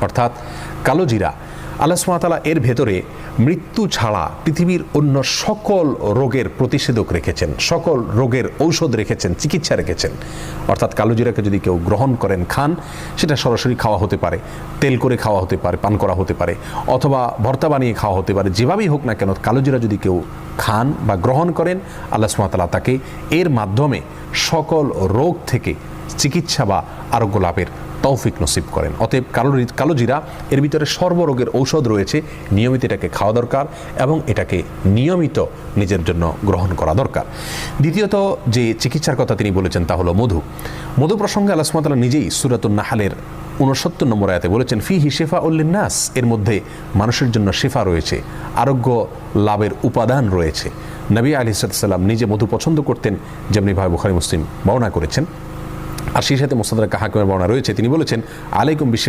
অর্থাৎ কালোজিরা আল্লাহ সুবহানাহু ওয়া তাআলা এর ভেতরে মৃত্যু ছাড়া পৃথিবীর অন্য সকল রোগের প্রতিষেধক রেখেছেন, সকল রোগের ঔষধ রেখেছেন, চিকিৎসা রেখেছেন। অর্থাৎ কালোজিরাকে যদি কেউ গ্রহণ করেন, খান, সেটা সরাসরি খাওয়া হতে পারে, তেল করে খাওয়া হতে পারে, পান করা হতে পারে, অথবা ভর্তা বানিয়ে খাওয়া হতে পারে। যেভাবেই হোক না কেন, কালোজিরা যদি কেউ খান বা গ্রহণ করেন, আল্লাহ সুবহানাহু ওয়া তাআলা তাকে এর মাধ্যমে সকল রোগ থেকে চিকিৎসা বা আরোগ্য লাভের তৌফিক নসিব করেন। অতএব কালোজিরা এর ভিতরে সর্বরোগের ঔষধ রয়েছে, নিয়মিত এটাকে খাওয়া দরকার এবং এটাকে নিয়মিত নিজের জন্য গ্রহণ করা দরকার। দ্বিতীয়ত যে চিকিৎসার কথা তিনি বলেছেন তা হলো মধু। মধু প্রসঙ্গে আল্লাহ সুবহানাহু ওয়া তাআলা নিজেই সূরাতুন নাহলের ৬৯ নম্বর আয়াতে বলেছেন, ফিহি শিফাউল লিন্নাস, এর মধ্যে মানুষের জন্য শিফা রয়েছে, আরোগ্য লাভের উপাদান রয়েছে। নবী আলাইহিস সালাম নিজে মধু পছন্দ করতেন, যেমনি ভাই বুখারী মুসলিম বর্ণনা করেছেন। আর সেই সাথে মুসনাদ হাকিমের বর্ণনা রয়েছে, তিনি বলেছেন, আলাইকুম বিশিফা